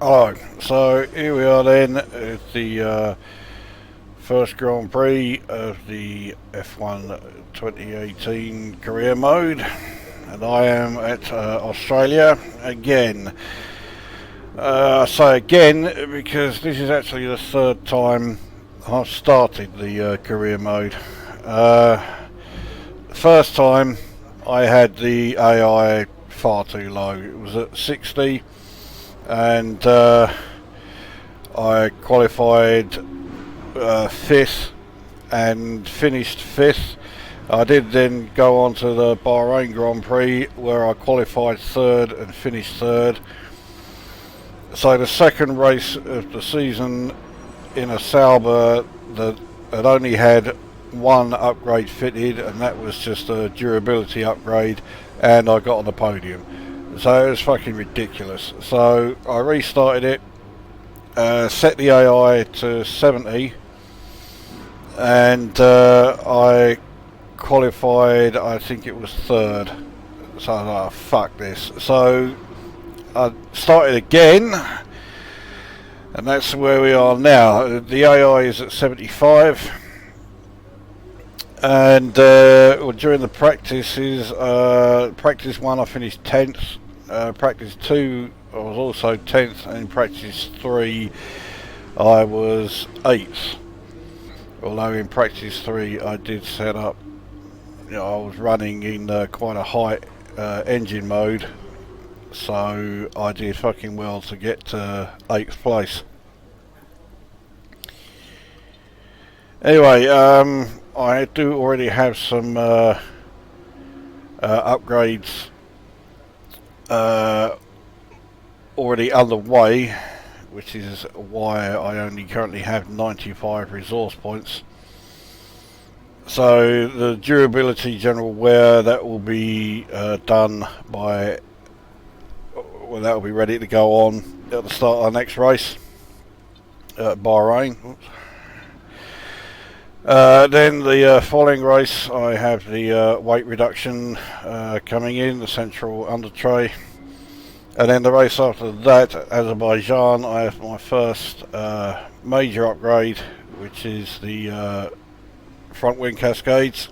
Alright, so here we are then at the first Grand Prix of the F1 2018 career mode, and I am at Australia again. I say again because this is actually the third time I've started the career mode. First time I had the AI far too low. It was at 60 and I qualified 5th and finished 5th. I did then go on to the Bahrain Grand Prix where I qualified 3rd and finished 3rd. So the second race of the season in a Sauber that had only had one upgrade fitted, and that was just a durability upgrade, and I got on the podium. So it was fucking ridiculous. So I restarted it, set the AI to 70, and I qualified, I think it was 3rd. So I was like, oh, fuck this. So I started again, and that's where we are now. The AI is at 75, and during the practices, practice 1 I finished 10th, practice 2 I was also 10th, and in practice 3 I was 8th. Although in practice 3 I did set up, I was running in quite a high engine mode, so I did fucking well to get to 8th place. Anyway, I do already have some upgrades already underway, which is why I only currently have 95 resource points. So the durability general wear, that will be done by, well, that will be ready to go on at the start of our next race at Bahrain. Then the following race, I have the weight reduction coming in, the central under tray. And then the race after that, Azerbaijan, I have my first major upgrade, which is the front wing cascades,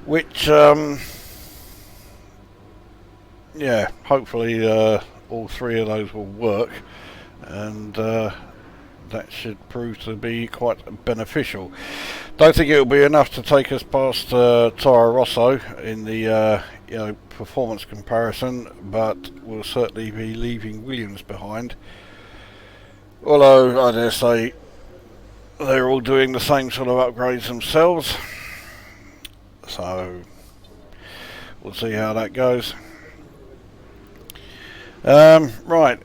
which yeah, hopefully all 3 of those will work, and that should prove to be quite beneficial. Don't think it will be enough to take us past Toro Rosso in the performance comparison, but we'll certainly be leaving Williams behind. Although I dare say they're all doing the same sort of upgrades themselves, so we'll see how that goes. Right.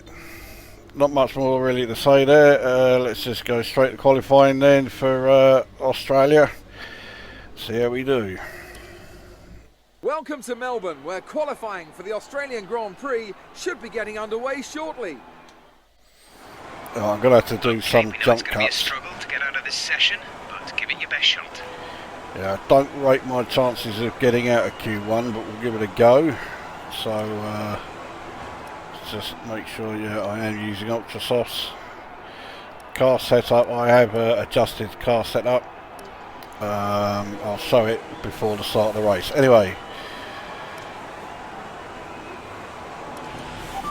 Not much more really to say there. Let's just go straight to qualifying then for Australia. See how we do. Welcome to Melbourne, where qualifying for the Australian Grand Prix should be getting underway shortly. Oh, I'm going to have to do some jump it's going to be a cuts. struggle to get out of this session, but give it your best shot. Yeah, don't rate my chances of getting out of Q1, but we'll give it a go. So, just make sure I am using Ultra Softs. Car setup, I have adjusted car setup. I'll show it before the start of the race. Anyway,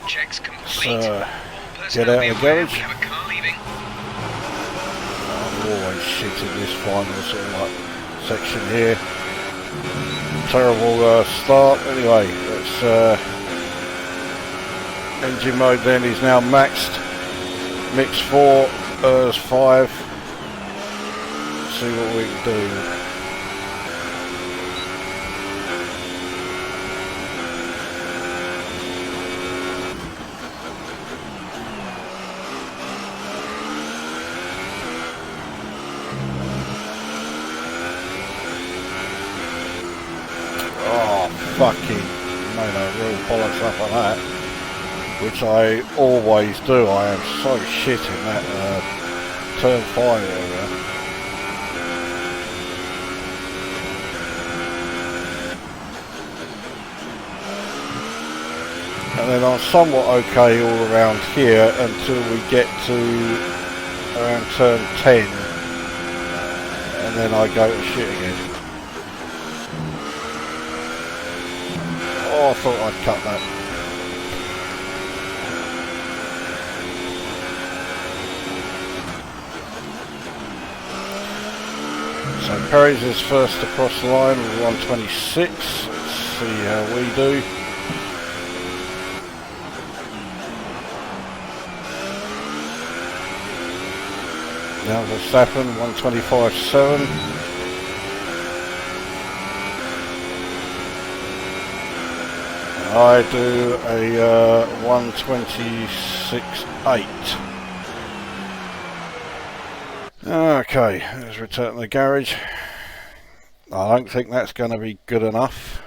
Checks complete. so get out of the garage. We have a car leaving. I'm always shit in this final sort of like section here. Terrible start. Anyway, let's engine mode then is now maxed. Mix 4, ERS 5. See what we can do. Oh, fucking made a real bollocks up on that. Which I always do. I am so shit in that turn 5 area. And then I'm somewhat okay all around here until we get to around turn 10, and then I go to shit again. Oh, I thought I'd cut that. So Perez is first across the line with 126. Let's see how we do. Now Verstappen, 125.7. I do a 126.8. Okay, let's return to the garage. I don't think that's going to be good enough.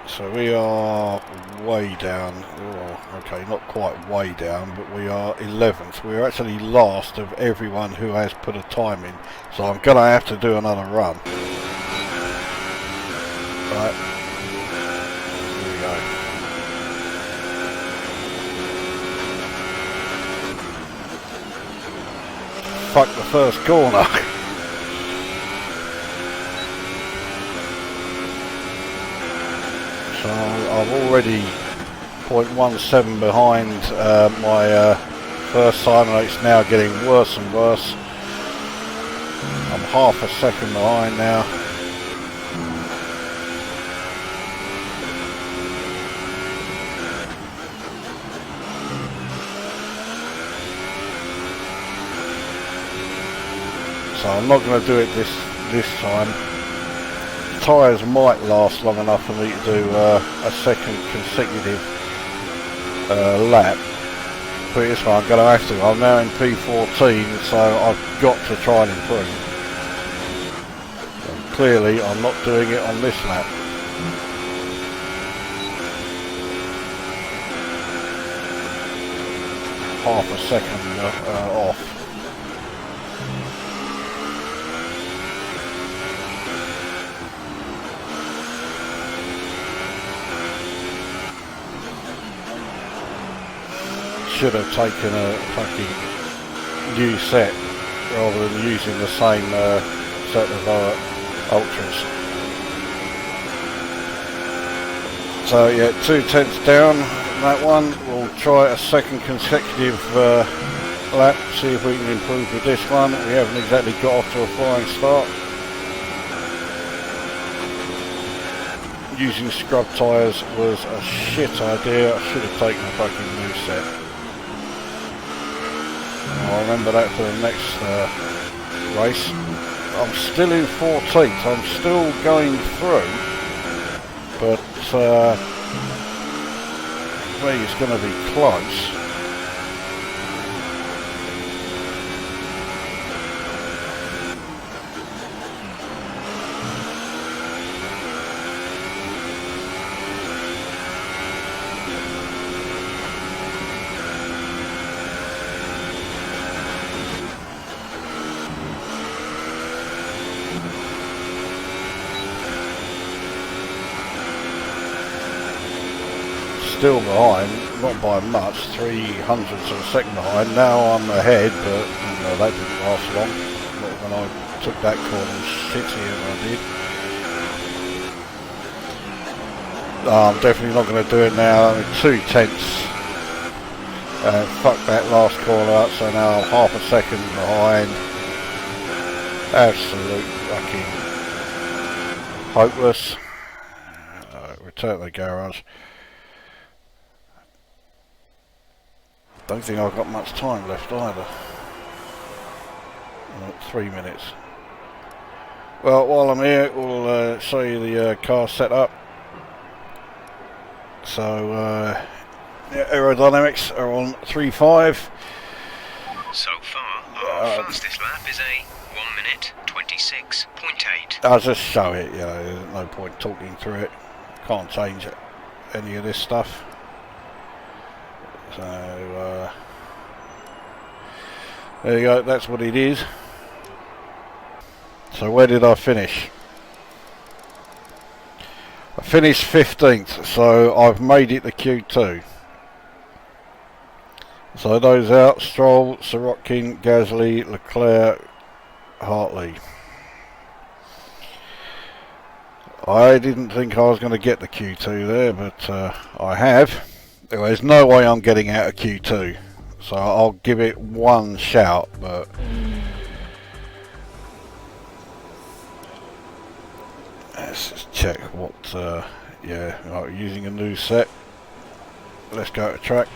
So we are way down. Oh, okay, not quite way down, but we are 11th. We're actually last of everyone who has put a time in. So I'm going to have to do another run. Right. Here we go. Fuck the first corner. So I'm already 0.17 behind my first time, and it's now getting worse and worse. I'm half a second behind now. So I'm not going to do it this time. Tyres might last long enough for me to do a second consecutive lap. Put it this way, I'm going to have to. I'm now in P14, so I've got to try and improve. And clearly, I'm not doing it on this lap. Half a second off. Should have taken a fucking new set rather than using the same set of ultras. So yeah, 2/10 down on that one. We'll try a second consecutive lap, see if we can improve with this one. We haven't exactly got off to a flying start. Using scrub tyres was a shit idea. I should have taken a fucking new set. I'll remember that for the next race. I'm still in 14th, I'm still going through, but I think it's going to be close. Still behind, not by much, 300ths of a second behind. Now I'm ahead, but you know, that didn't last long. Not when I took that corner shitty as I did. I'm definitely not going to do it now. I'm 2/10. Fuck that last corner up, so now I'm half a second behind. Absolute fucking hopeless. Return to the garage. Don't think I've got much time left either. 3 minutes. Well, while I'm here, we'll show you the car setup. So, yeah, aerodynamics are on 3.5. So far, our fastest lap is a 1 minute 26.8. I'll just show it, you know, there's no point talking through it. Can't change any of this stuff. So, there you go, that's what it is. So where did I finish? I finished 15th, so I've made it to Q2. So those out: Stroll, Sirotkin, Gasly, Leclerc, Hartley. I didn't think I was going to get the Q2 there, but I have. There's no way I'm getting out of Q2, so I'll give it one shout, but let's just check what, yeah, right, using a new set. Let's go to track.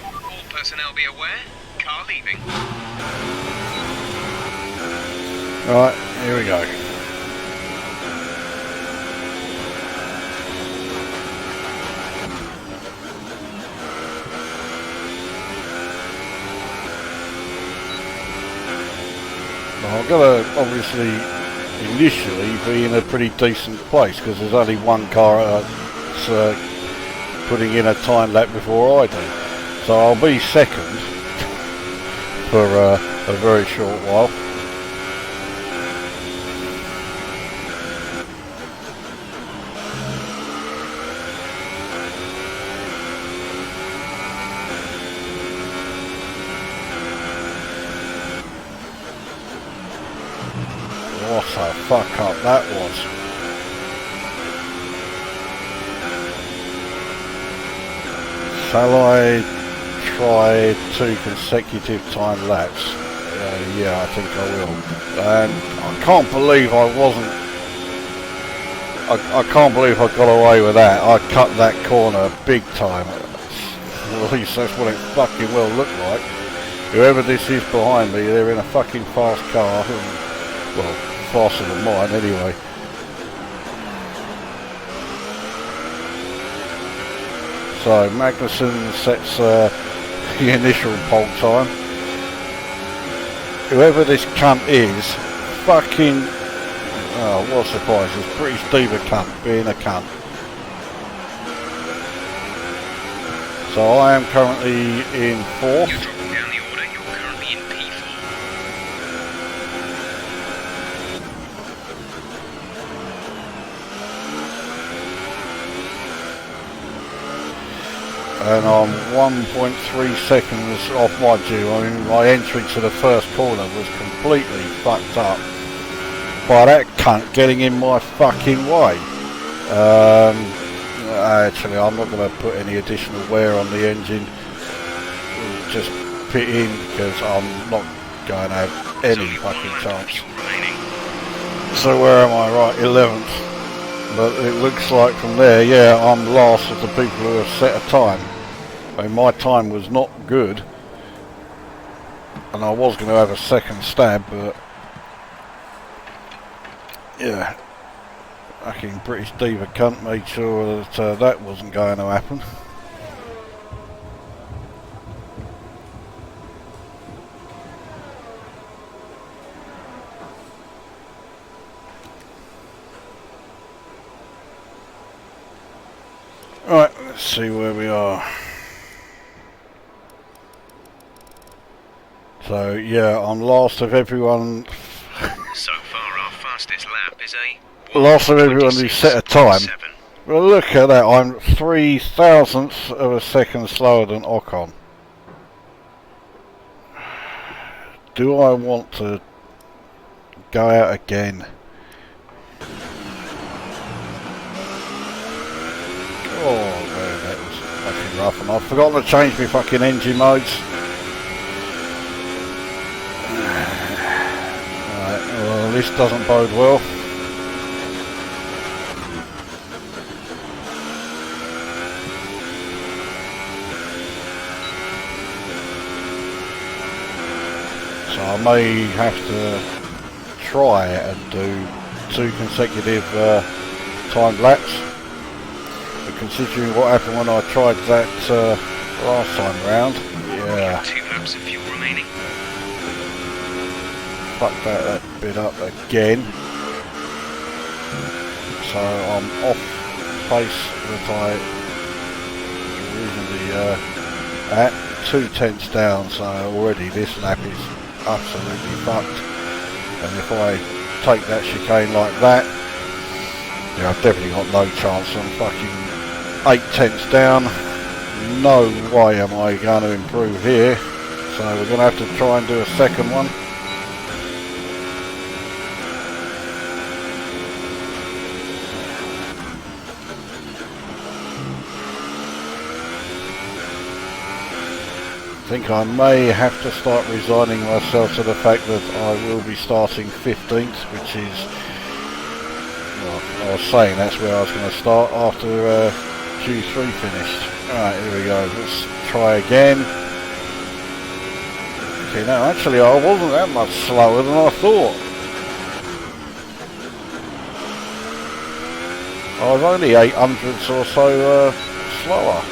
All personnel be aware, car leaving. Right, here we go. I'm going to obviously initially be in a pretty decent place because there's only one car that's putting in a time lap before I do. So I'll be second for a very short while. What a fuck up that was. Shall I try 2 consecutive time laps? Yeah, I think I will. And I can't believe I wasn't... I can't believe I got away with that. I cut that corner big time. Well, at least that's what it fucking well looked like. Whoever this is behind me, they're in a fucking fast car. Well, faster than mine anyway. So Magnussen sets the initial pole time. Whoever this cunt is, fucking, oh, what a surprise, it's British diva cunt being a cunt. So I am currently in 4th. You're dropping down the order, you're currently in P4. And I'm 1.3 seconds off my due. I mean, my entry to the first corner was completely fucked up by that cunt getting in my fucking way. Actually, I'm not going to put any additional wear on the engine. We'll just pit in because I'm not going to have any fucking chance. So where am I? Right, 11th. But it looks like from there, yeah, I'm last of the people who have set a time. I mean, my time was not good, and I was going to have a second stab, but yeah, fucking British diva cunt made sure that that wasn't going to happen. Right, let's see where we are. So yeah, I'm last of everyone. So far, our fastest lap is a Last of everyone who set a time. Well, look at that. I'm 0.003 of a second slower than Ocon. Do I want to go out again? Oh man, that was fucking rough, and I've forgotten to change my fucking engine modes. Alright, well, this doesn't bode well. So I may have to try and do 2 consecutive timed laps. But considering what happened when I tried that last time round, yeah. 2 laps of fuel remaining. Fucked that bit up again. So I'm off pace that I originally at 2/10 down, so already this lap is absolutely fucked. And if I take that chicane like that, Yeah, I've definitely got no chance. I'm fucking 8 tenths down. No way am I going to improve here. So we're going to have to try and do a second one. I think I may have to start resigning myself to the fact that I will be starting 15th, which is, well, I was saying that's where I was going to start after Q3 finished. Alright, here we go, let's try again. Okay, no, actually I wasn't that much slower than I thought. I was only 800ths or so slower.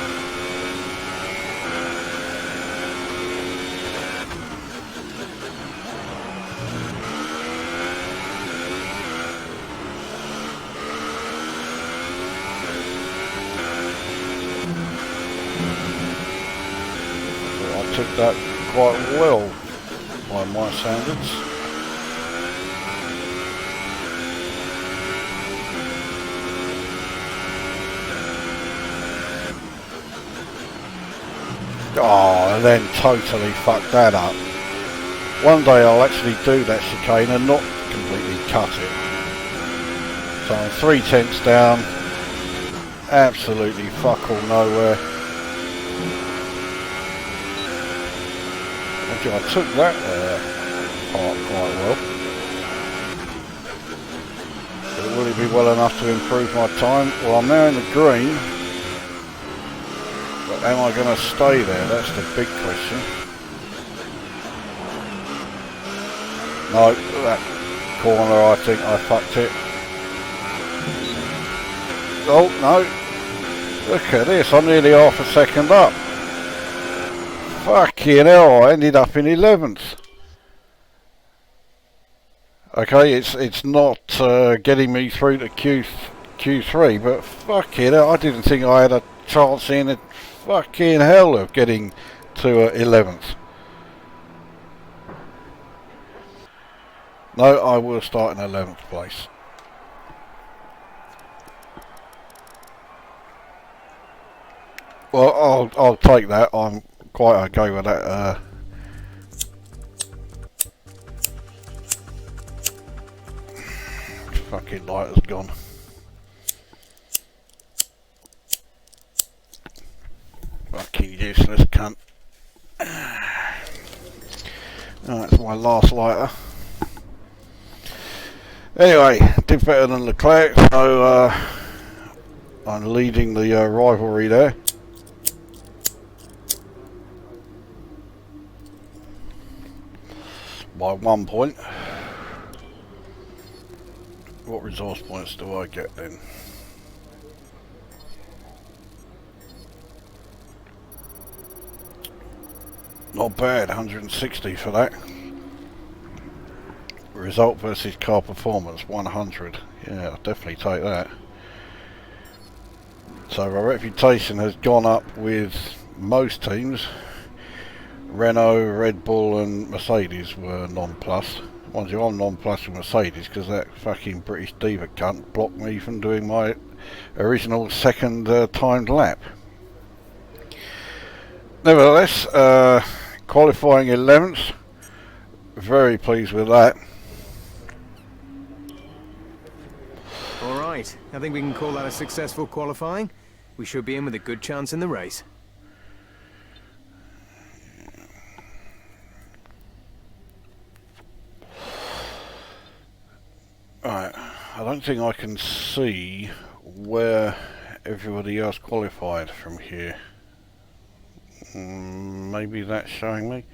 Took that quite well by my standards. Oh, and then totally fucked that up. One day I'll actually do that chicane and not completely cut it. So I'm 3 tenths down, absolutely fuck all nowhere. I took that part quite well. But will it be well enough to improve my time? Well, I'm now in the green. But am I going to stay there? That's the big question. No, that corner, I think I fucked it. Oh, no. Look at this, I'm nearly half a second up. Fucking hell, I ended up in 11th. Okay, it's not getting me through to Q3, but fucking hell, I didn't think I had a chance in it. Fucking hell of getting to 11th. No, I will start in 11th place. Well, I'll take that. I'm quite okay with that. Fucking light has gone. Fucking useless cunt. That's my last lighter. Anyway, did better than Leclerc, so I'm leading the rivalry there. By 1 point. What resource points do I get then? Not bad, 160 for that. Result versus car performance, 100. Yeah, I'll definitely take that. So my reputation has gone up with most teams. Renault, Red Bull and Mercedes were non-plus. Mind you, I'm non-plus with Mercedes because that fucking British diva cunt blocked me from doing my original second timed lap. Nevertheless, qualifying 11th, very pleased with that. Alright, I think we can call that a successful qualifying. We should be in with a good chance in the race. Right, I don't think I can see where everybody else qualified from here. Maybe that's showing me?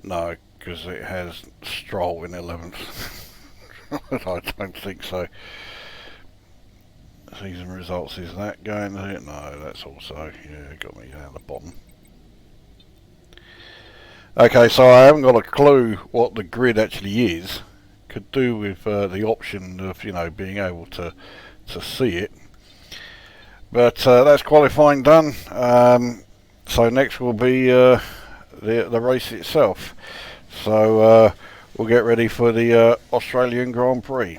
No, because it has Stroll in 11th. I don't think so. Season results, is that going there? No, that's also, yeah, got me down the bottom. Okay, so I haven't got a clue what the grid actually is. Could do with the option of, you know, being able to see it. But that's qualifying done. So next will be the race itself. So we'll get ready for the Australian Grand Prix.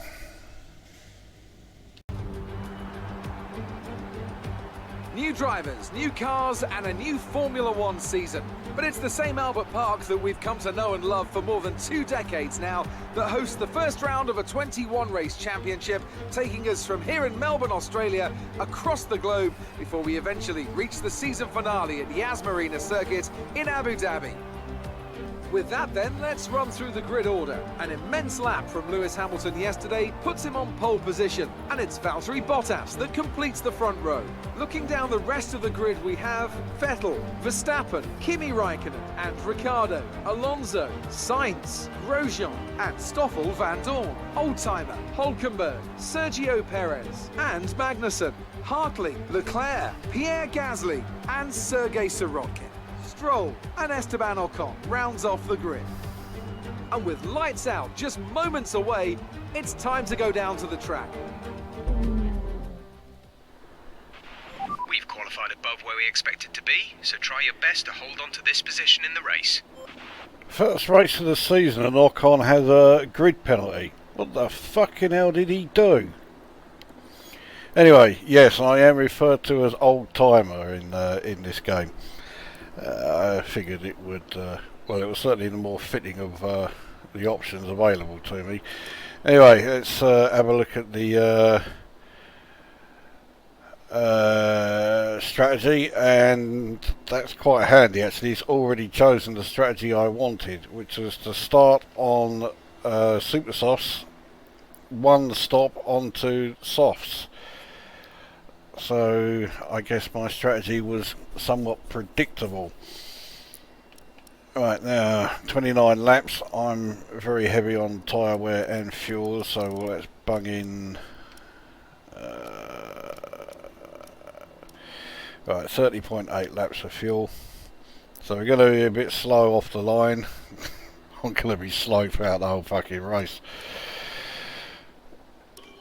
New drivers, new cars, and a new Formula One season. But it's the same Albert Park that we've come to know and love for more than 2 decades now that hosts the first round of a 21 race championship, taking us from here in Melbourne, Australia, across the globe before we eventually reach the season finale at Yas Marina Circuit in Abu Dhabi. With that then, let's run through the grid order. An immense lap from Lewis Hamilton yesterday puts him on pole position, and it's Valtteri Bottas that completes the front row. Looking down the rest of the grid, we have Vettel, Verstappen, Kimi Raikkonen and Ricciardo, Alonso, Sainz, Grosjean and Stoffel van Dorn, Oldtimer, Hulkenberg, Sergio Perez and Magnussen, Hartley, Leclerc, Pierre Gasly and Sergei Sorokin. Stroll and Esteban Ocon rounds off the grid. And with lights out just moments away, it's time to go down to the track. We've qualified above where we expected to be, so try your best to hold on to this position in the race. First race of the season and Ocon has a grid penalty. What the fucking hell did he do? Anyway, yes, I am referred to as old timer in this game. I figured it would, well, it was certainly the more fitting of the options available to me. Anyway, let's have a look at the strategy, and that's quite handy actually. It's already chosen the strategy I wanted, which was to start on super softs, one stop onto softs. So I guess my strategy was somewhat predictable. Right, now 29 laps. I'm very heavy on tyre wear and fuel, so let's bung in right, 30.8 laps of fuel. So we're going to be a bit slow off the line. I'm going to be slow throughout the whole fucking race.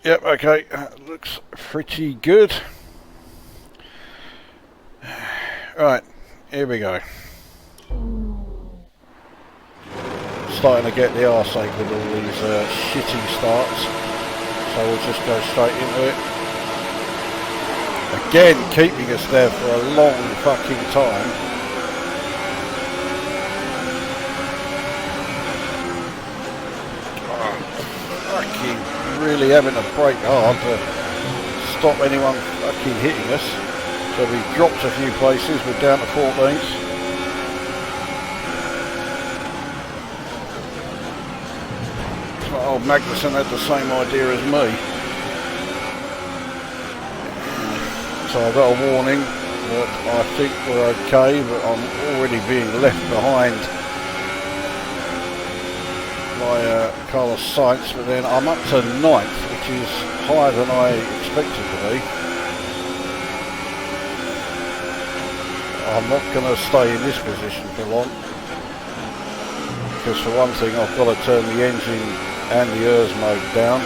Yep, okay, looks pretty good. Right, here we go. Starting to get the arse ache with all these shitty starts, so we'll just go straight into it. Again, keeping us there for a long fucking time. Oh, fucking really having to brake hard to stop anyone fucking hitting us. So we've dropped a few places, we're down to 14th. Oh, Magnussen had the same idea as me. So I got a warning that I think we're okay, but I'm already being left behind by Carlos Sainz, but then I'm up to 9th, which is higher than I expected to be. I'm not going to stay in this position for long, because for one thing I've got to turn the engine and the ERS mode down.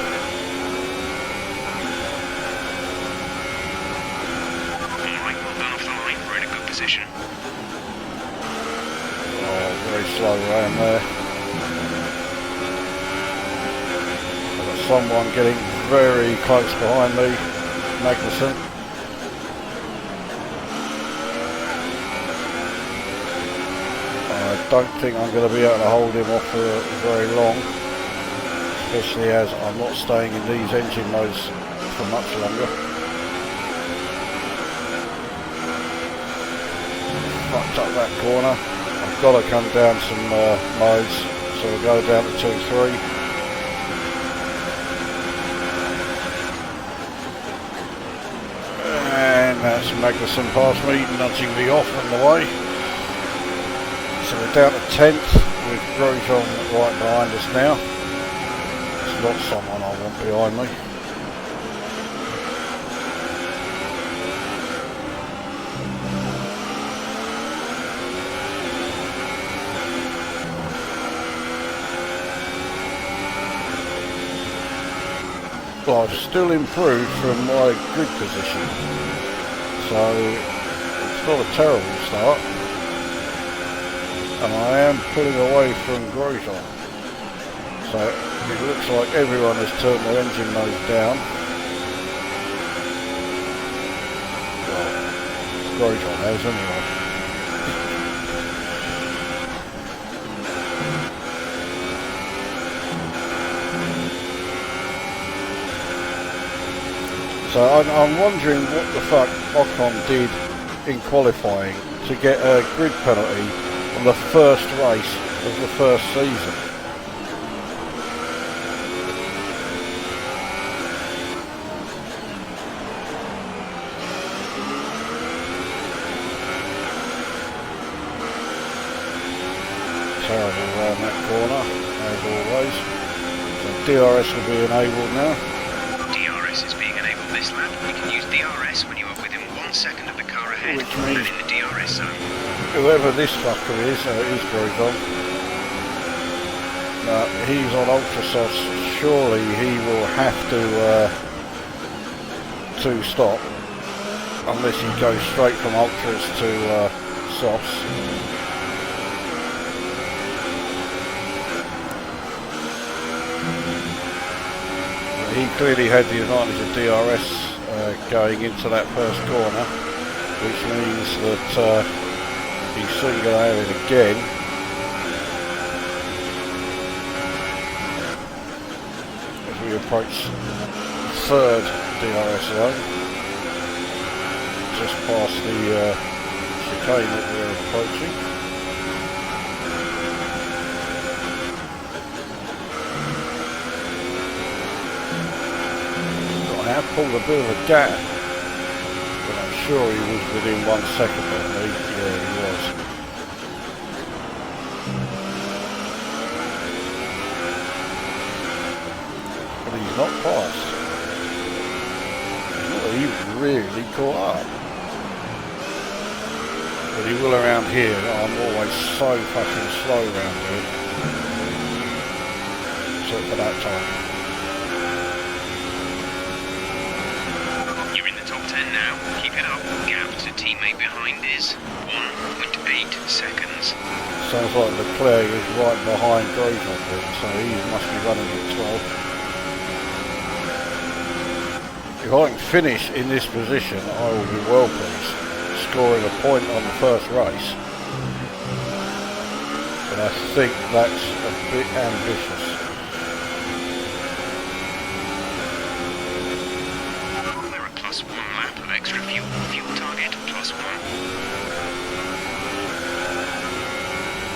Alright, well done off the line, we're in a good position. Oh, very slow around there. I've got someone getting very close behind me, Magnussen. I don't think I'm going to be able to hold him off for very long, especially as I'm not staying in these engine modes for much longer. Fucked up that corner. I've got to come down some modes, so we'll go down to 2-3. And that's Magnussen past me, nudging me off on the way. So we're down to 10th with Grosjean right behind us now. It's not someone I want behind me. Well, I've still improved from my grid position, so it's not a terrible start. And I am pulling away from Grosjean. So it looks like everyone has turned their engine mode down. Well, Grosjean has anyway. So I'm wondering what the fuck Ocon did in qualifying to get a grid penalty on the first race of the first season. Terrible around that corner, as always. So DRS will be enabled now. DRS is being enabled this lap. You can use DRS when you are within 1 second of the car ahead Which and means in the DRS zone. whoever this fucker is Grosjean. He's on ultra softs. Surely he will have to stop unless he goes straight from ultras to softs. He clearly had the advantage of DRS going into that first corner, which means that he's soon going to have it again. As we approach the third DRS zone, just past the chicane that we're approaching. I have pulled a bit of a gap, but I'm sure he was within 1 second of me. Yeah, he was. But he's not fast. He's not even really caught up. But he will around here. I'm always so fucking slow around here. Except for that time. Now, keep it up. Gap to teammate behind is 1.8 seconds. Sounds like Leclerc is right behind Grosjean, so he must be running at 12. If I can finish in this position, I will be well pleased, scoring a point on the first race. But I think that's a bit ambitious. Extra fuel target +1.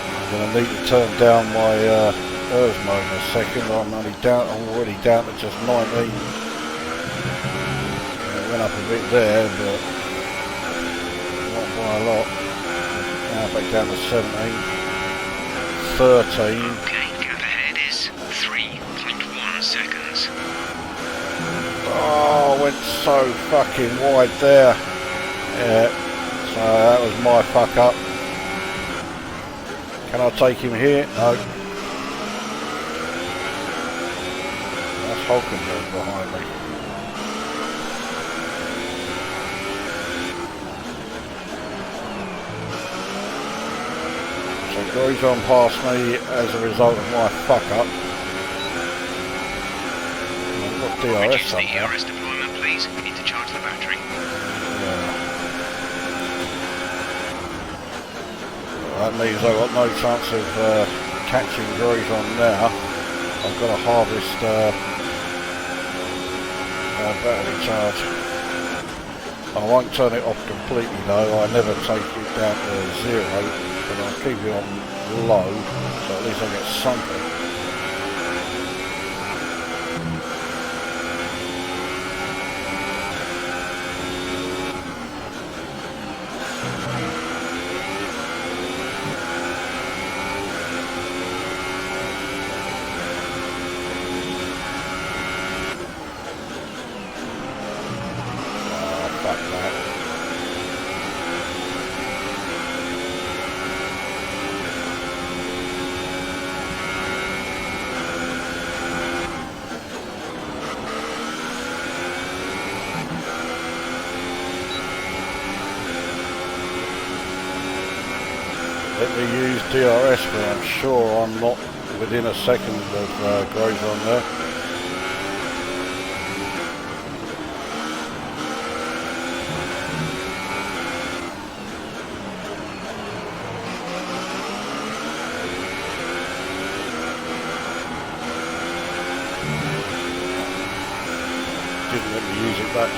I'm going to need to turn down my ERS mode in a second. I'm already down to just 19. It went up a bit there, but not by a lot. Now back down to 17, 13. Okay, gap ahead is 3.1 seconds. Oh, I went so fucking wide there. Yeah, so that was my fuck up. Can I take him here? No. That's Hulkenberg behind me. So Grosjean passed me as a result of my fuck up. Reduce the ERS deployment, please. We need to charge the battery. Yeah. That means I've got no chance of catching Grosjean now. I've got to harvest battery charge. I won't turn it off completely though. I never take it down to 0, but I'll keep it on low, so at least I get something. Let me use DRS, but I'm sure I'm not within a second of Grosjean there.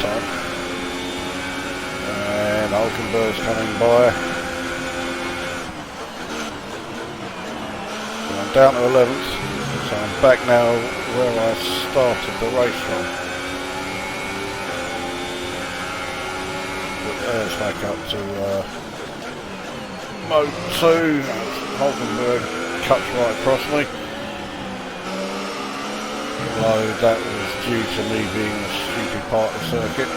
time. And Hulkenberg's coming by. So I'm down to 11th, so I'm back now where I started the race from. But there's back up to mode 2. Hulkenberg cuts right across me. Although that was due to me being a stupid part of the circuit.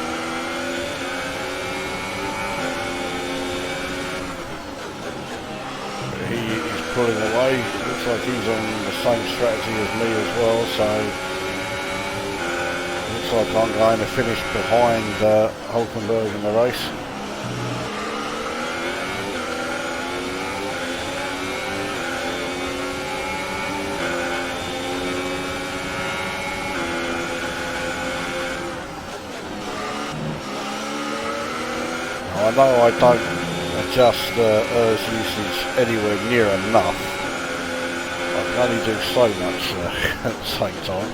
But he is pulling away. Looks like he's on the same strategy as me as well, so looks like I'm going to finish behind Hulkenberg in the race. I know I don't adjust the ERS usage anywhere near enough. I can only do so much at the same time.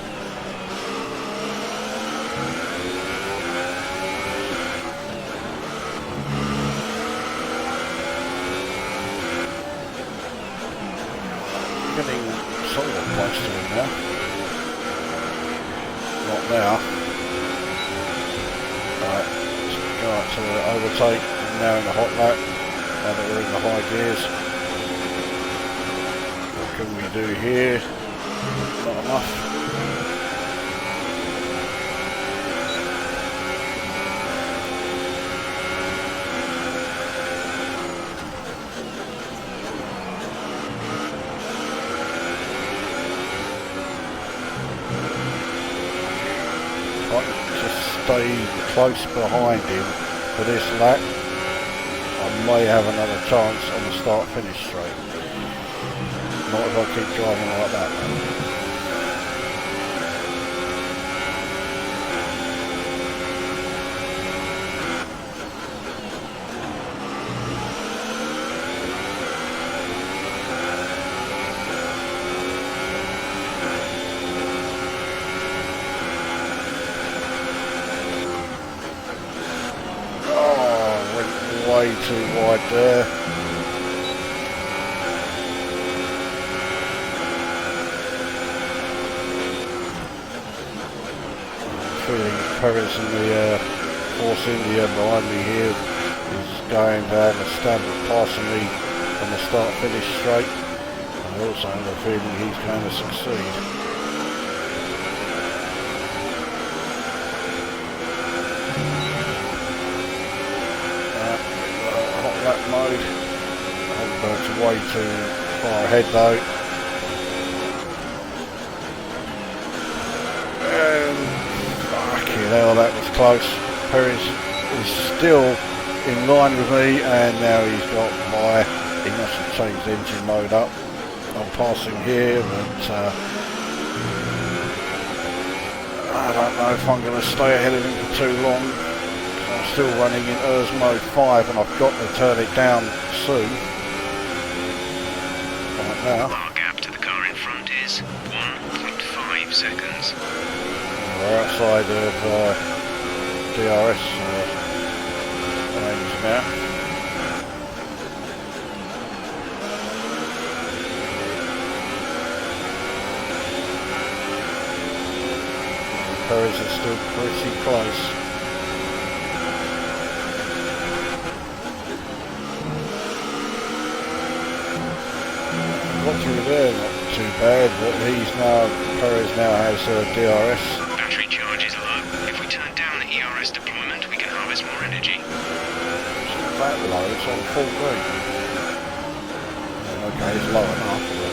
Getting somewhat close to him now. Not now. Right. Right, to overtake, now in the hot lap, now that we're in the high gears. What can we do here? Not enough. Stay close behind him for this lap, I may have another chance on the start-finish straight. Not if I keep driving like that, man. Way too wide there. Feeling Perez in the Force India behind me here is going down the standard, passing me on the start-finish straight. I also have a feeling he's going to succeed. Lap mode. Hulkenberg's way too far ahead though. And fucking hell, that was close. Perez is still in line with me, and now he's got my. He must have changed engine mode up. I'm passing here, but I don't know if I'm going to stay ahead of him for too long. I'm still running in ERS mode 5 and I've got to turn it down soon. Right now. Our gap to the car in front is 1.5 seconds. We're outside of DRS range now. Perez is still pretty close. Got through there, not too bad, but Perez now has DRS. Battery charge is low. If we turn down the ERS deployment, we can harvest more energy. It's not that low, it's on full grade. Okay, it's low enough, but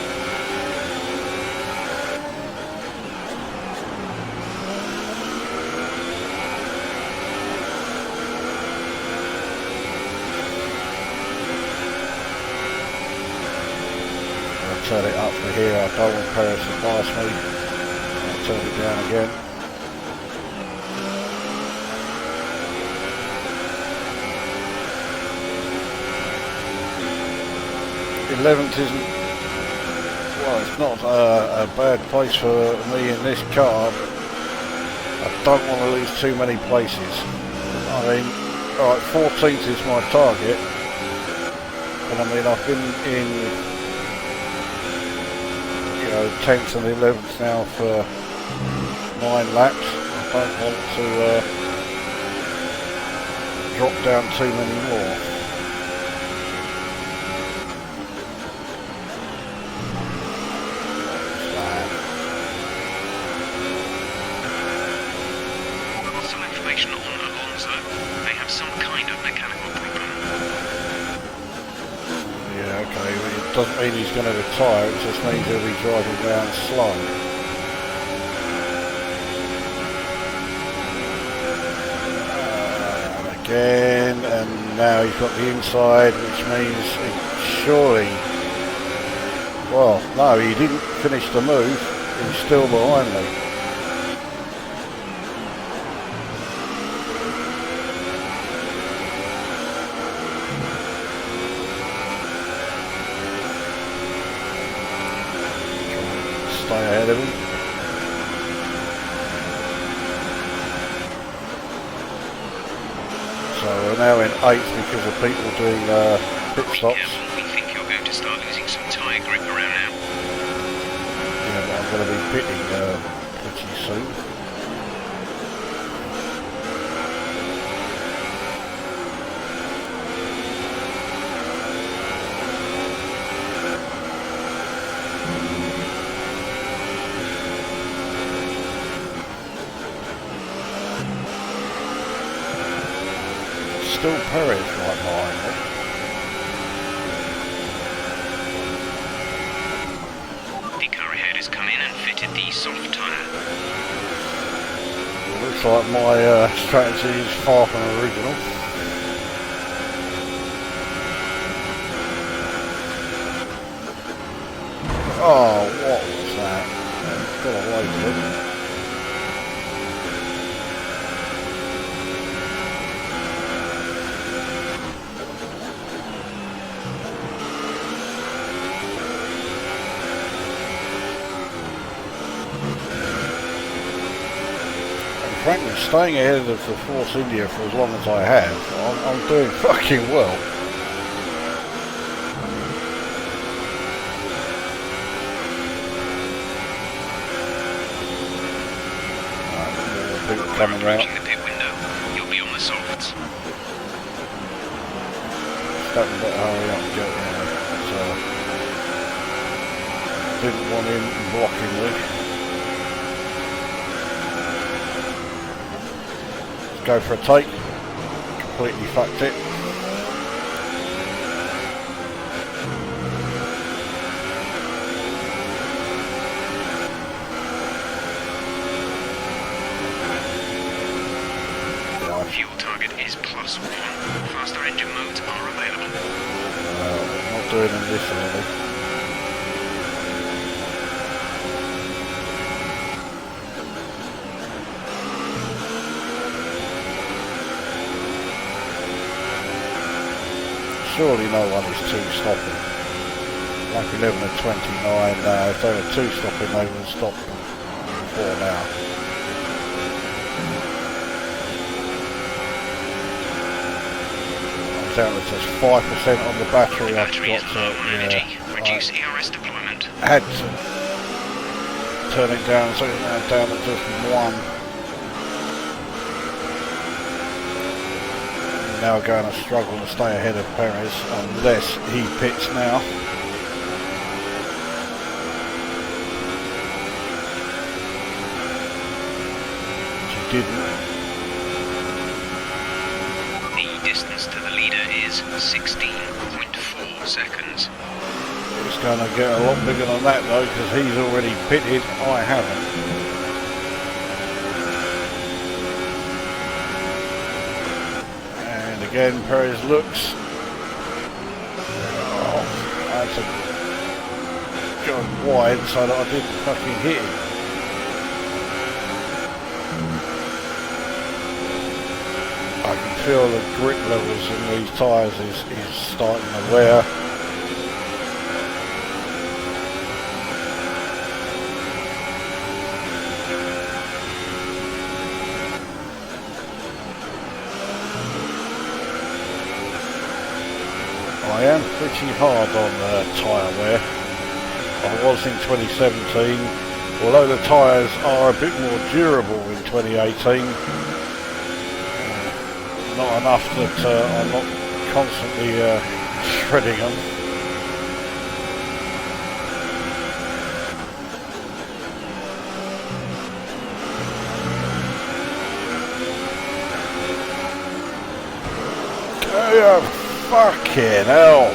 turn it up for here. I don't want Perez to pass me. I'll turn it down again. '11th isn't, well, it's not a bad place for me in this car. I don't want to lose too many places. I mean, alright, 14th is my target. And I mean, I've been in, you know, 10th and 11th now for 9 laps. I don't want to drop down too many more. Some information on Alonso. They have some kind of mechanical problem. Yeah, okay, well, it doesn't mean he's going to retire, it just means he'll be driving down slow. Again, and now he's got the inside, which means it surely, well, no, he didn't finish the move, he's still behind me. Stay ahead of him. So we're now in 8th because of people doing pit stops. Careful, we think you're going to start losing some tyre grip around now. Yeah, but I'm going to be pitting pretty soon. Still Perez right behind me. The car ahead has come in and fitted the soft tyre. Looks like my strategy is far from original. Oh, what was that? Got away with it. Frankly, staying ahead of the Force India for as long as I have, I'm doing fucking well. People coming round. Approaching the pit window, you'll be on the softs. Don't better hurry up and get there. Didn't want him blocking me. Go for a take, completely fucked it. Fuel target is +1. Faster engine modes are available. Not doing them this early. Surely no one is two stopping. Like 11 and 29, if they were two stopping they would have stopped before now. I'm down to just 5% on the battery. I've Battery got is low on energy. Reduce I ERS deployment. had to turn it down, so it's now down to just 1. Now going to struggle to stay ahead of Perez unless he pits now. Which he didn't. The distance to the leader is 16.4 seconds. It's going to get a lot bigger than that though, because he's already pitted, I haven't. Again, Perez looks. Oh, I had to go wide so that I didn't fucking hit him. I can feel the grip levels in these tyres is starting to wear. I am pretty hard on tyre wear. I was in 2017, although the tyres are a bit more durable in 2018. Not enough that I'm not constantly shredding them. Oh, fucking hell.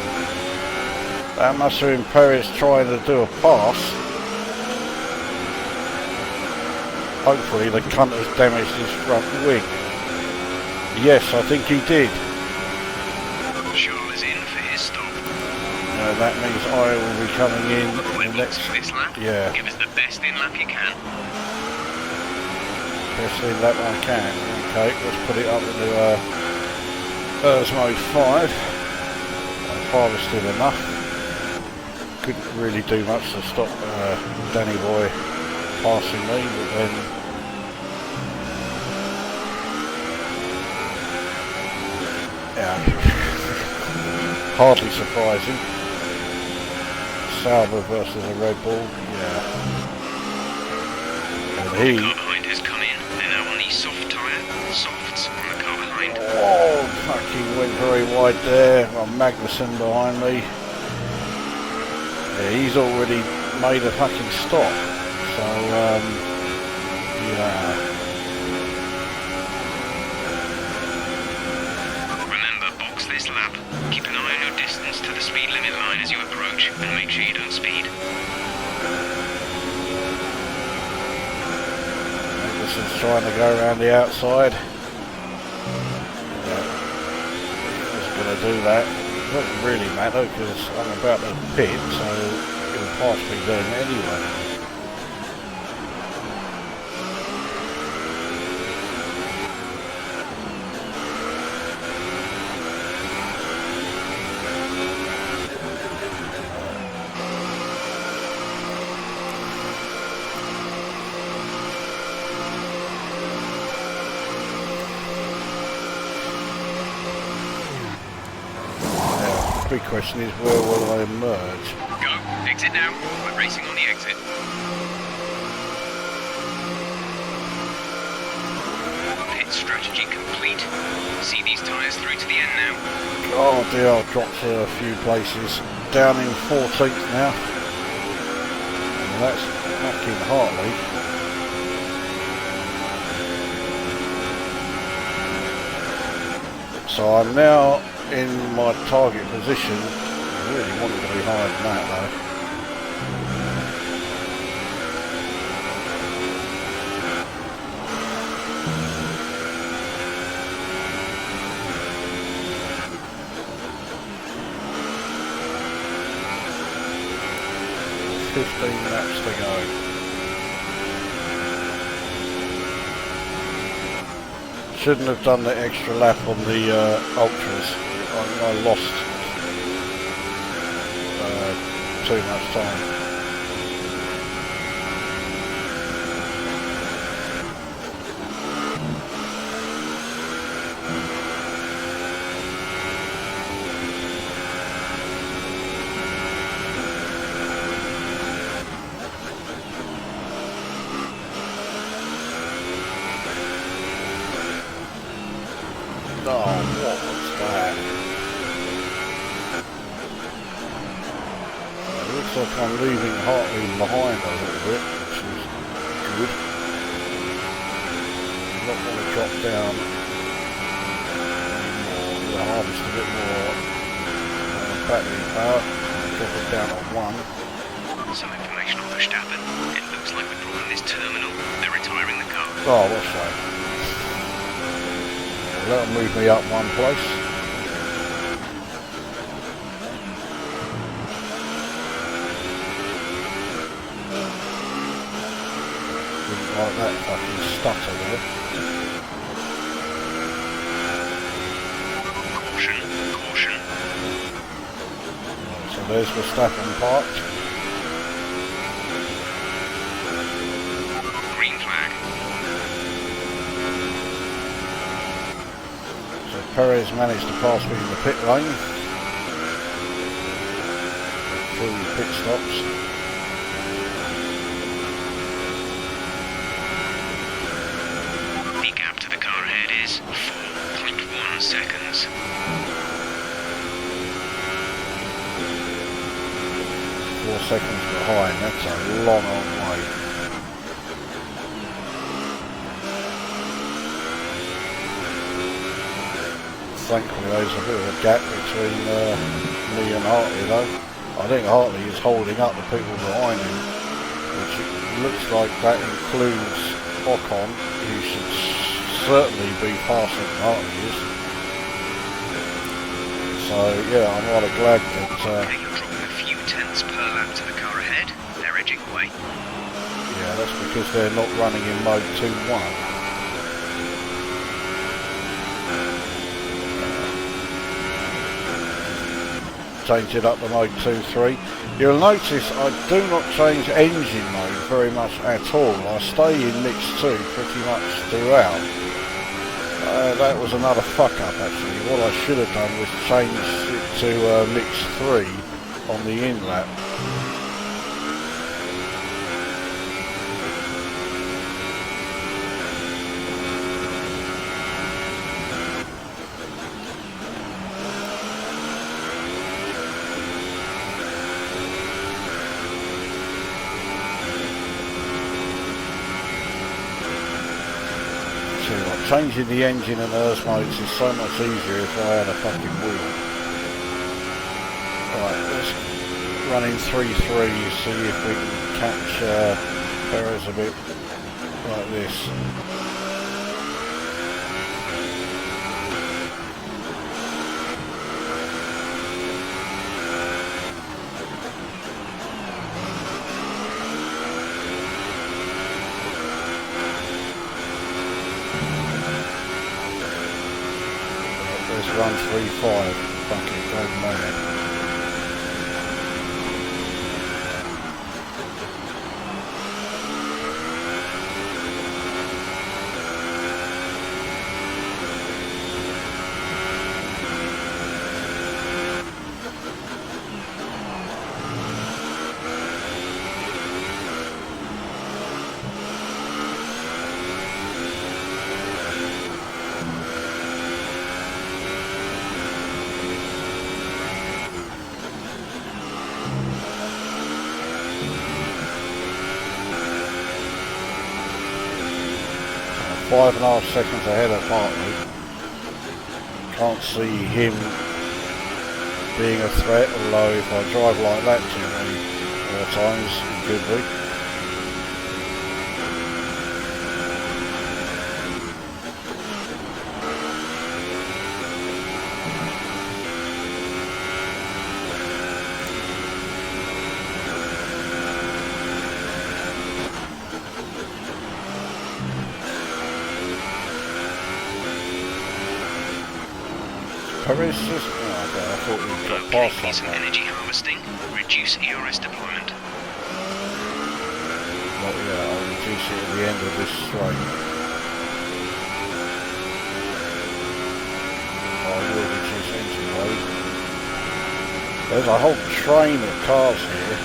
That must have been Perez trying to do a pass. Hopefully the cunt has damaged his front wing. Yes, I think he did. Charles is in for his stop. That means I will be coming in the next... this lap. Yeah. Give us the best in lap you can. Best in lap I can. Okay, let's put it up into Osmo 5. I've harvested enough. Couldn't really do much to stop Danny Boy passing me, but then yeah, hardly surprising. Sauber versus a Red Bull, yeah. And he... The car behind has come in. They're now on the soft tyre. Softs on the car behind. Oh, fucking went very wide there. Got Magnussen behind me. Yeah, he's already made a fucking stop. So, yeah. This lap, keep an eye on your distance to the speed limit line as you approach and make sure you don't speed. This is trying to go around the outside. Yeah. Just going to do that. It doesn't really matter because I'm about to pit, so it'll pass me then anyway. Big question is, where will I emerge? Go, exit now. We're racing on the exit. Pit strategy complete. See these tyres through to the end now. Oh dear, I've dropped a few places. Down in 14th now. And that's fucking Hartley. So I'm now in my target position. I really wanted to be higher than that though. $15 laps to go. Shouldn't have done the extra lap on the ultras. I lost too much time. Oh, what was that? It looks like I'm leaving Hartley behind a little bit, which is good. I'm not going to drop down anymore. I'm going to harvest a bit more battery power. Drop it down to 1. Some information on Verstappen. It looks like we're from this terminal. They're retiring the car. Oh, what's that? That'll move me up one place. Didn't like that fucking stutter there. Caution, caution. So there's Verstappen parked. Green flag. Perez managed to pass me in the pit lane. through pit stops. The gap to the car ahead is 4.1 seconds. 4 seconds behind, that's a long way. Thankfully there's a bit of a gap between me and Hartley though. I think Hartley is holding up the people behind him, which it looks like that includes Ocon, who should certainly be faster than Hartley is. So yeah, I'm rather glad that... Okay, you're dropping a few tenths per lap to the car ahead. They're edging away. Yeah, that's because they're not running in mode 2-1. Change it up to mode 2-3. You'll notice I do not change engine mode very much at all. I stay in mix 2 pretty much throughout. That was another fuck up actually. What I should have done was change it to mix 3 on the in lap. Changing the engine and earth modes is so much easier if I had a fucking wheel. Right, let's run in 3-3, see if we can catch Perez a bit like this. Run 3-5, fucking go mad. Five and a half seconds ahead of Hartley. Can't see him being a threat, although if I drive like that too many more times, it could be. Perez just... Oh, okay, I thought we got Okay, past need some that. energy harvesting. Reduce ERS deployment. But yeah, I'll reduce it at the end of this straight. I will reduce engine load. There's a whole train of cars here.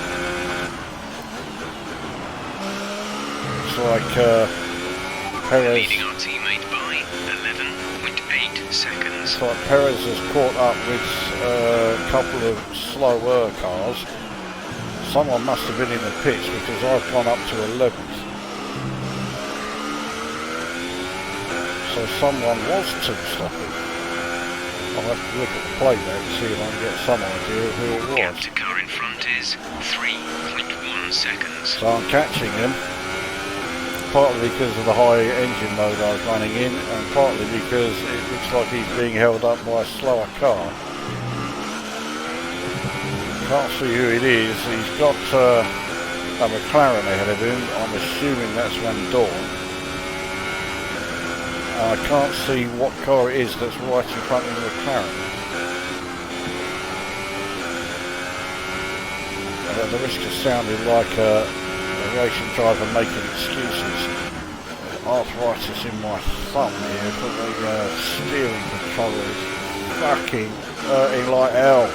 It's like Perez... Leading our teammate by 11.8 seconds. So Perez has caught up with a couple of slower cars. Someone must have been in the pits because I've gone up to 11th. So someone was two-stopping. I'll have to look at the plate there to see if I can get some idea of who it was. Gap to car in front is 3.1 seconds. So I'm catching him. Partly because of the high engine mode I was running in, and partly because it looks like he's being held up by a slower car. Can't see who it is. He's got a McLaren ahead of him. I'm assuming that's Van Dorn. I can't see what car it is that's right in front of the McLaren. At the risk of sounding like a racing driver making excuses. Arthritis in my thumb here, but the steering controller is fucking hurting like hell.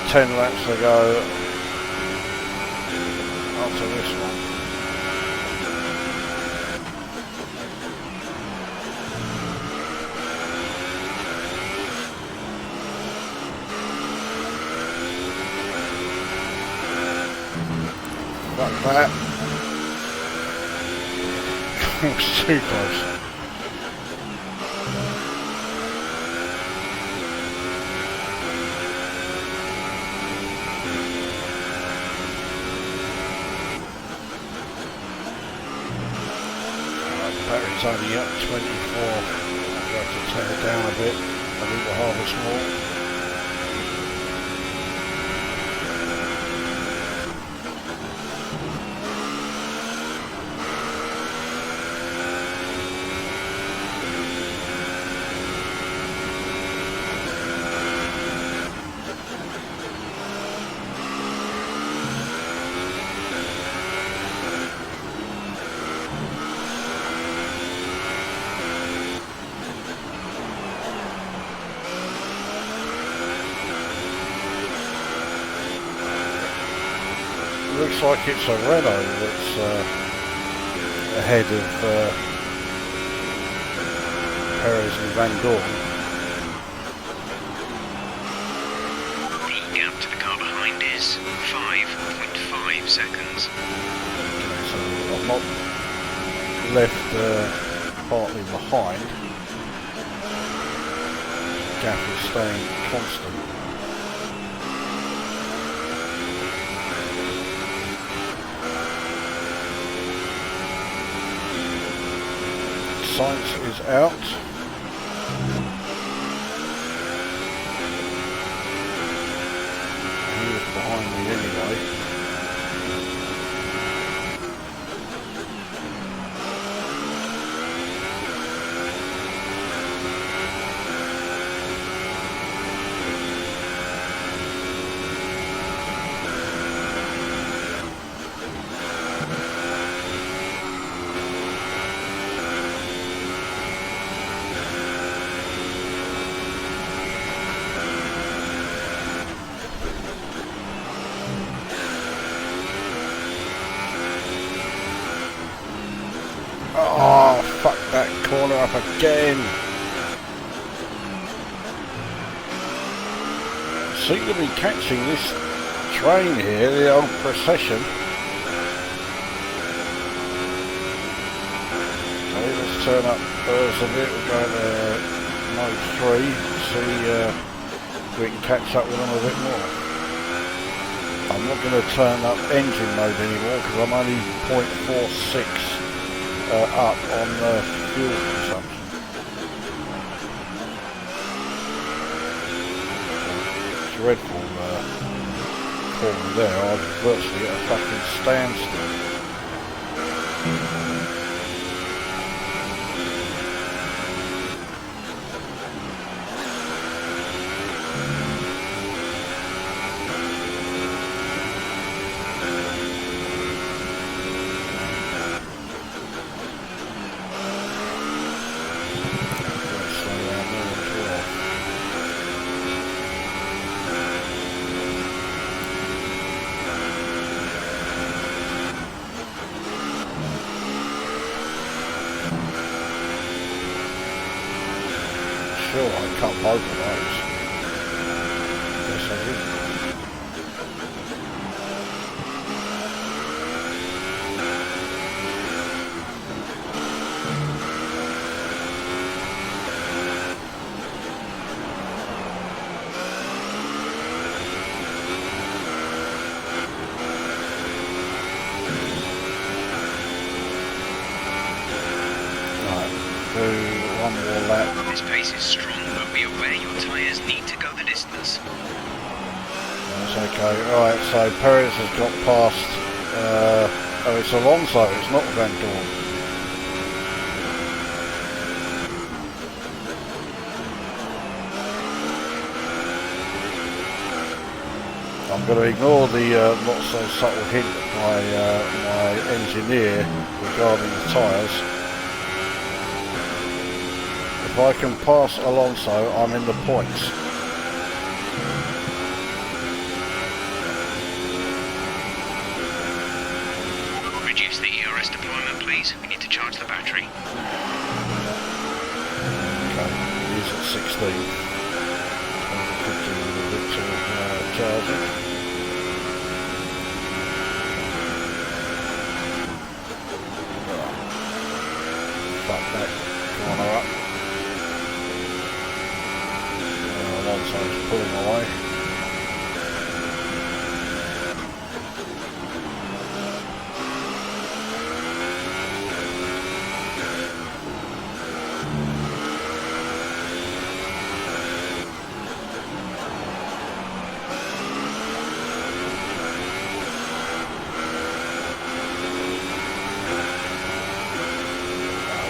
10 laps to go up to this one. Like that. It's too close. Battery's only up 24. I'll have to turn it down a bit. I need to harvest more. Looks like it's a Renault that's ahead of Perez and Van Dorn. The gap to the car behind is 5.5 seconds. Okay, so I'm not left partly behind. The gap is staying constant. Science is out. He was behind me anyway. Oh, fuck that corner up again. Seem to be catching this train here, the old procession. Okay, let's turn up first a bit. We're going to mode 3, see if we can catch up with them a bit more. I'm not going to turn up engine mode anymore because I'm only 0.46 up on the fuel consumption. Dreadful corner there. I was virtually at a fucking standstill. Sure, I cut both of those. Yes, I did. One more lap. This pace is strong, but be aware your tyres need to go the distance. That's okay. Alright, so Perez has got past, oh, it's Alonso, it's not Van Dorn. I'm going to ignore the not so subtle hint by my engineer regarding the tyres. If I can pass Alonso, I'm in the points. reduce the ERS deployment, please? We need to charge the battery. Okay, it is at 16. Could do with a bit of charging. Fuck that corner up. Alonso's pulling away.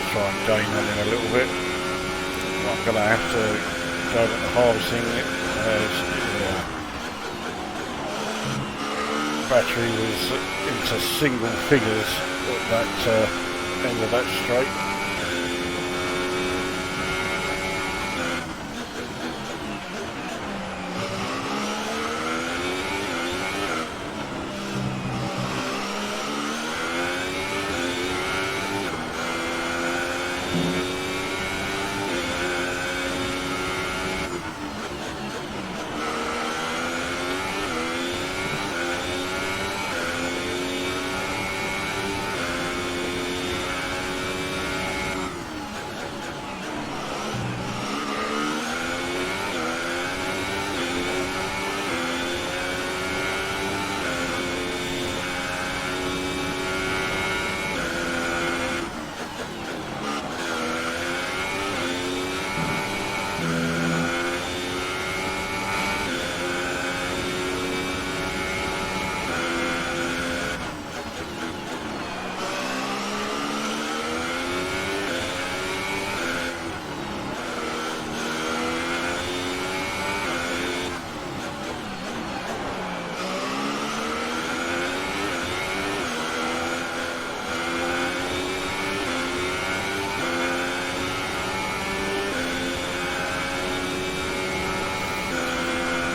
Try and gain on him a little bit. I'm going to have to go at the harvesting it as battery was into single figures at that end of that straight.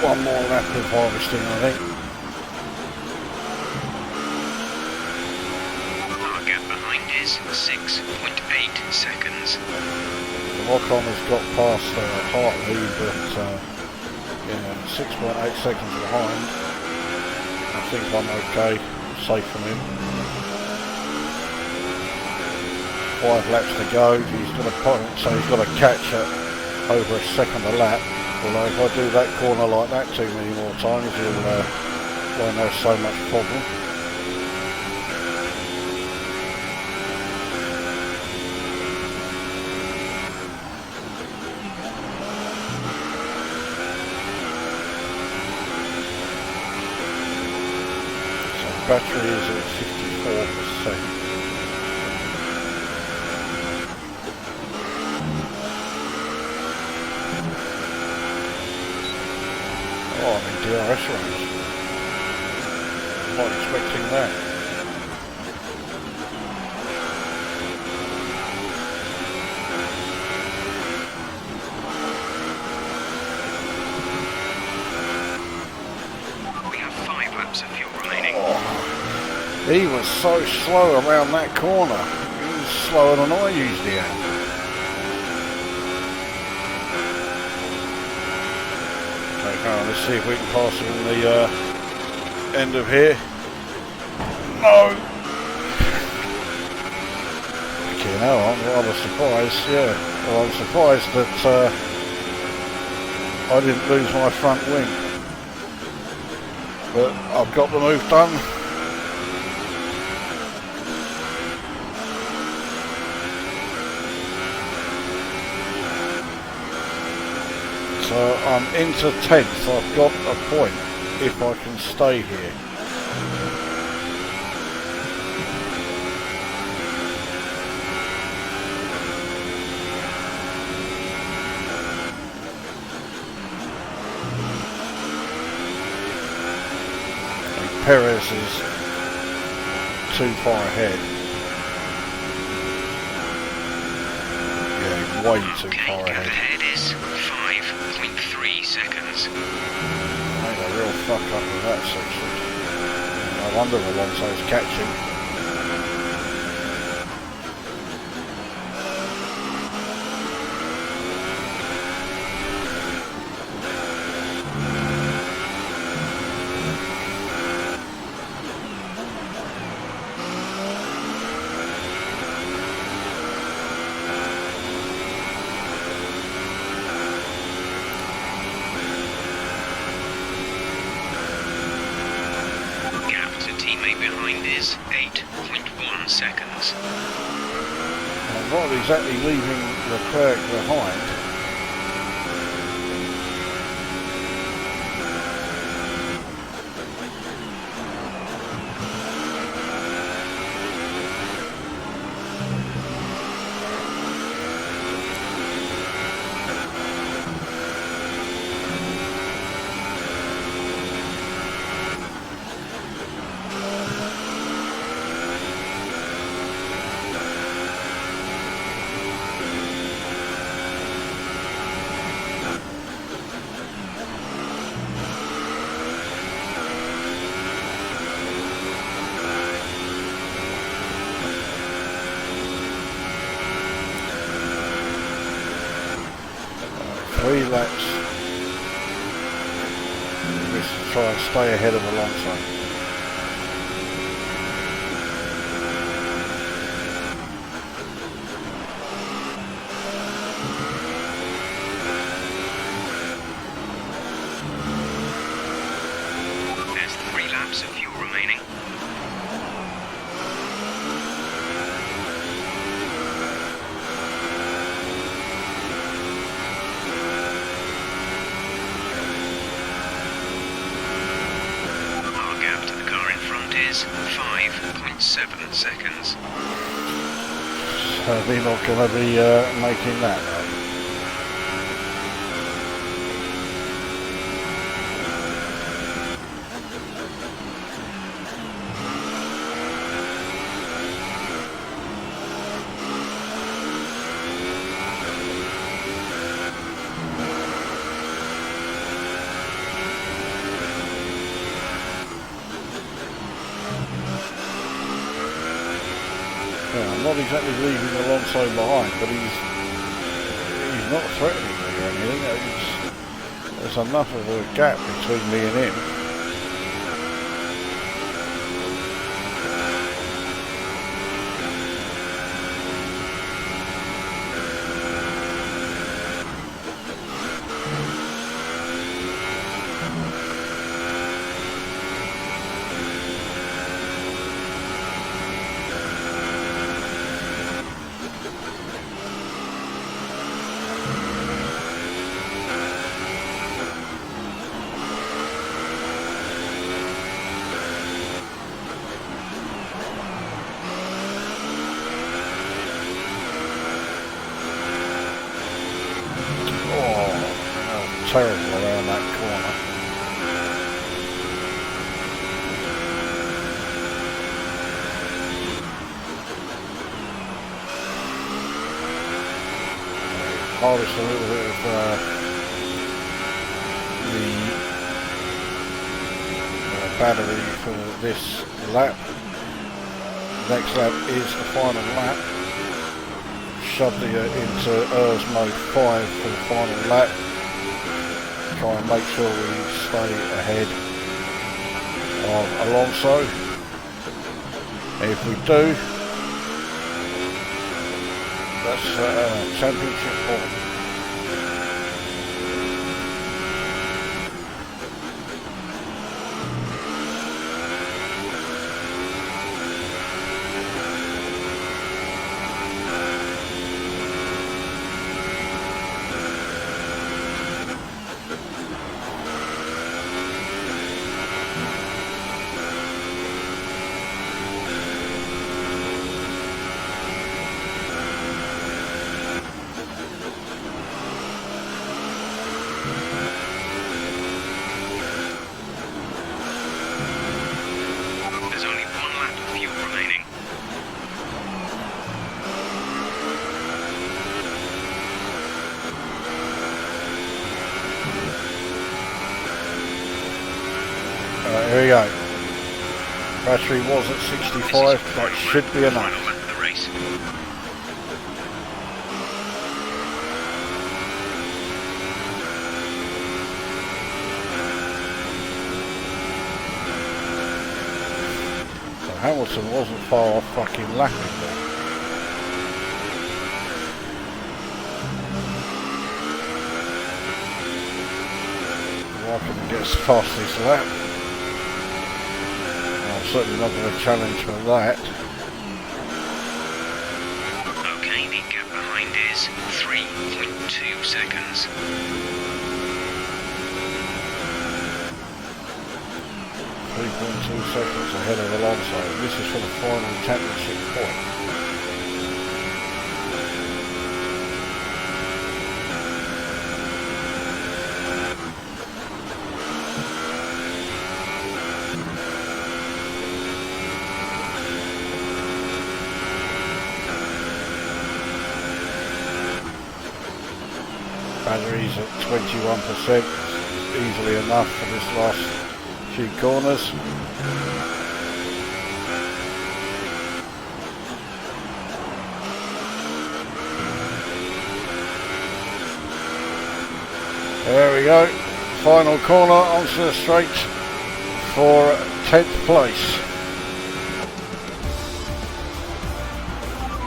One more lap of harvesting, I think. Our gap behind is 6.8 seconds. The lock-on has got past Hartley, but yeah, 6.8 seconds behind. I think I'm okay, safe from him. 5 laps to go. He's got a point, so he's got to catch at over a second a lap. Although if I do that corner like that too many more times, he'll won't have so much problem. So battery is at 54%. Oh, I'm in DRS range. Not expecting that. We have 5 laps of fuel remaining. Oh, he was so slow around that corner. He was slower than I usually am. Let's see if we can pass him in the end of here. No! Okay, now I'm rather surprised, yeah. Well, I'm surprised that I didn't lose my front wing. But I've got the move done. So I'm into 10th, I've got a point if I can stay here. And Perez is too far ahead. Yeah, way too far ahead. Ahead is 5.3 seconds. Made a real fuck up of that section. No wonder Alonso's catching. time is 8.1 seconds. I'm not exactly leaving Leclerc behind. Three laps. Let's try and stay ahead of Alonso. There's 3 laps of fuel remaining. Our gap to the car in front is 5.7 seconds. Certainly not going to be making that. I'm not exactly leaving Alonso behind, but he's not threatening me or anything. There's enough of a gap between me and him. Terrible around that corner. Harvest a little bit of the battery for this lap. Next lap is the final lap. Shoved it into ERS mode 5 for the final lap. Try and make sure we stay ahead of Alonso. If we do, that's championship point. Here we go. Battery was at 65, that should be enough. So Hamilton wasn't far off fucking lapping there. I couldn't get as fast this lap. certainly not going to challenge for that. Okay, the gap behind is 3.2 seconds. 3.2 seconds ahead of Alonso. This is for the final championship point. Batteries at 21%, easily enough for this last few corners. There we go, final corner onto the straight for 10th place.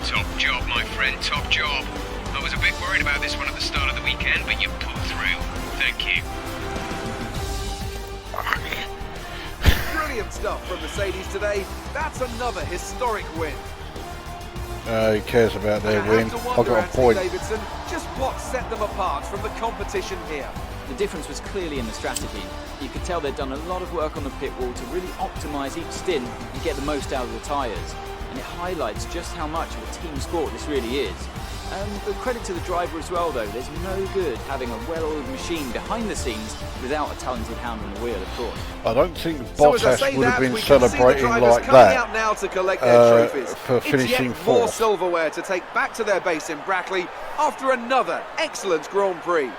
Top job, my friend, top job. I was a bit worried about this one at the start of the weekend, but you pulled through. Thank you. Brilliant stuff from Mercedes today. That's another historic win. Who cares about their And I win? have to I've wonder, got a Anthony point. Davidson, just what set them apart from the competition here. The difference was clearly in the strategy. You could tell they'd done a lot of work on the pit wall to really optimise each stint and get the most out of the tyres. And it highlights just how much of a team sport this really is. But credit to the driver as well though, there's no good having a well-oiled machine behind the scenes without a talented hand on the wheel, of course. I don't think So as I Bottas say would have that, been we can see the celebrating drivers like coming that out now to collect their trophies. for finishing it's yet more fourth. silverware to take back to their base in Brackley after another excellent Grand Prix.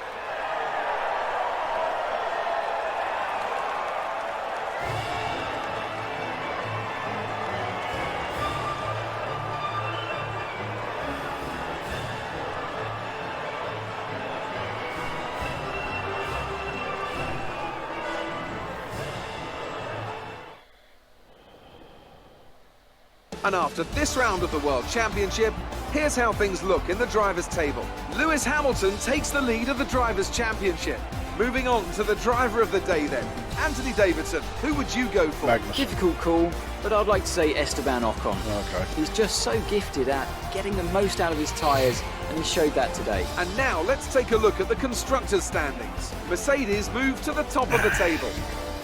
And after this round of the World Championship, here's how things look in the Drivers' Table. Lewis Hamilton takes the lead of the Drivers' Championship. Moving on to the Driver of the Day then. Anthony Davidson, who would you go for? Magnussen. Difficult call, but I'd like to say Esteban Ocon. Okay. He's just so gifted at getting the most out of his tyres, and he showed that today. And now let's take a look at the Constructors' standings. Mercedes move to the top of the table.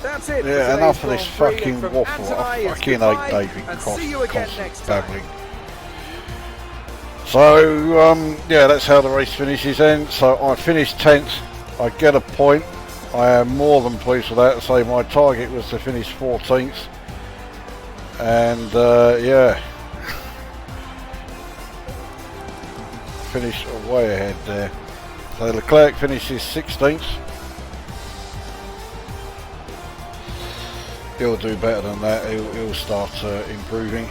That's it. Yeah, for enough of today's this Grand Prix, fucking and from waffle. Anthony, I it's fucking goodbye, hate David and Cross see you again constant next time. babbling. So, yeah, that's how the race finishes then. So I finished 10th. I get a point. I am more than pleased with that. So my target was to finish 14th. And, yeah. Finished way ahead there. So Leclerc finishes 16th. He'll do better than that. He'll start improving.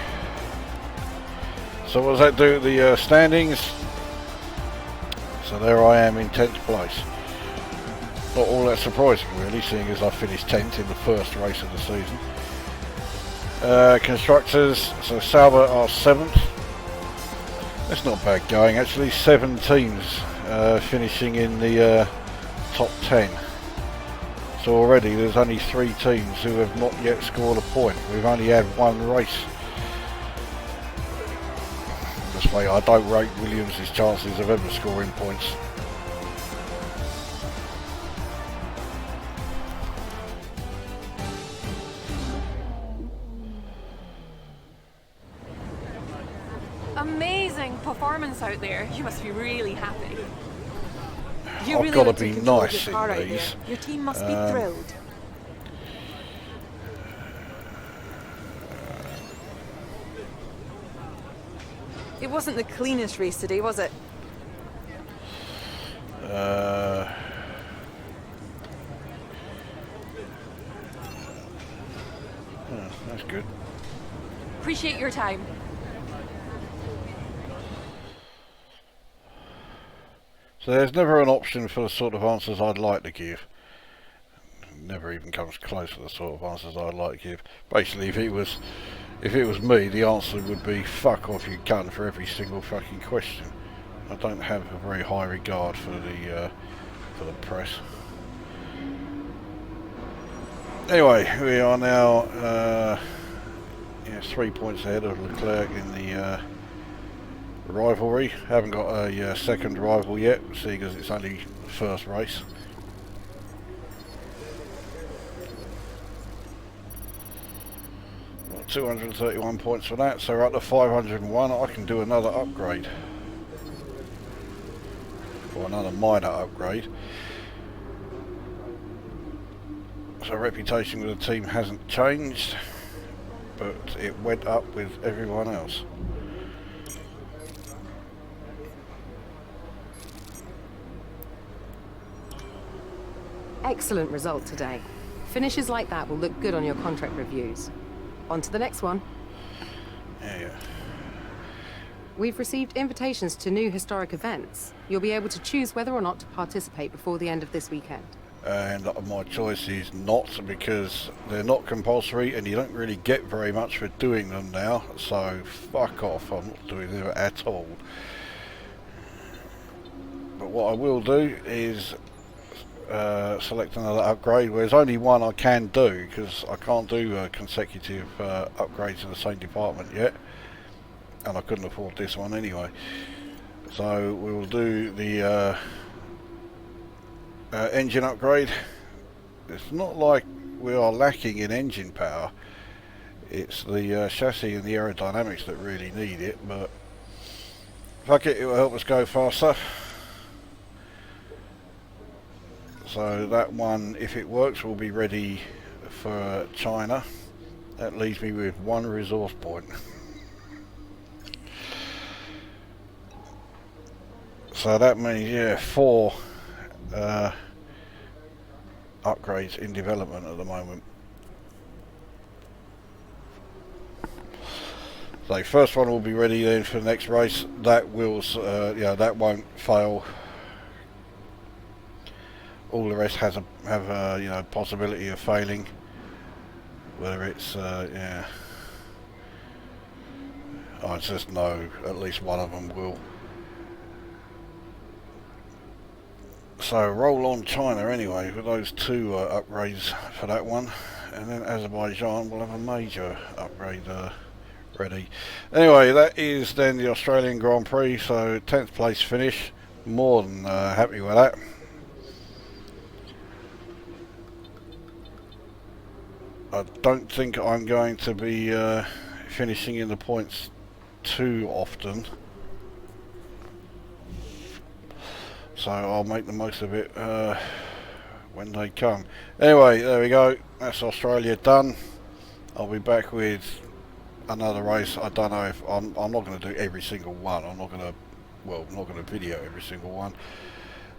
So what does that do to the standings? So there I am in 10th place. Not all that surprising really, seeing as I finished 10th in the first race of the season. Constructors, so Sauber are 7th. That's not bad going actually. 7 teams finishing in the top 10. So already there's only 3 teams who have not yet scored a point. We've only had one race. This way I don't rate Williams' chances of ever scoring points. Amazing performance out there. You must be really happy. You I've really got to look be in control of nice your car in out these. there. Your team must be thrilled. It wasn't the cleanest race today, was it? That's good. Appreciate your time. So there's never an option for the sort of answers I'd like to give. Never even comes close to the sort of answers I'd like to give. Basically, if it was me, the answer would be fuck off you cunt for every single fucking question. I don't have a very high regard for the press. Anyway, we are now yeah, 3 points ahead of Leclerc in the rivalry. Haven't got a second rival yet, seeing as it's only the first race. Got 231 points for that, so we're up to 501. I can do another upgrade. Or another minor upgrade. So reputation with the team hasn't changed, but it went up with everyone else. Excellent result today. Finishes like that will look good on your contract reviews. On to the next one. Yeah. We've received invitations to new historic events. You'll be able to choose whether or not to participate before the end of this weekend. And my choice is not, because they're not compulsory and you don't really get very much for doing them now, so fuck off, I'm not doing them at all. But what I will do is select another upgrade, where there's only one I can do, because I can't do consecutive upgrades in the same department yet, and I couldn't afford this one anyway. So we'll do the engine upgrade. It's not like we are lacking in engine power, it's the chassis and the aerodynamics that really need it, but fuck it, it will help us go faster. So that one, if it works, will be ready for China. That leaves me with 1 resource point. So that means, yeah, 4 upgrades in development at the moment. So first one will be ready then for the next race. That will, yeah, that won't fail. All the rest have a you know, possibility of failing. Whether it's yeah, I just know at least one of them will. So roll on China anyway with those 2 upgrades for that one, and then Azerbaijan will have a major upgrade ready. Anyway, that is then the Australian Grand Prix. So 10th place finish, more than happy with that. I don't think I'm going to be finishing in the points too often, so I'll make the most of it when they come. Anyway, there we go, that's Australia done. I'll be back with another race. I don't know if I'm not going to do every single one. I'm not going to, well, I'm not going to video every single one,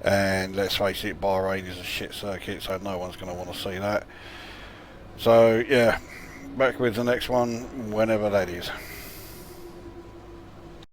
and let's face it, Bahrain is a shit circuit, so no one's going to want to see that. So yeah, back with the next one whenever that is.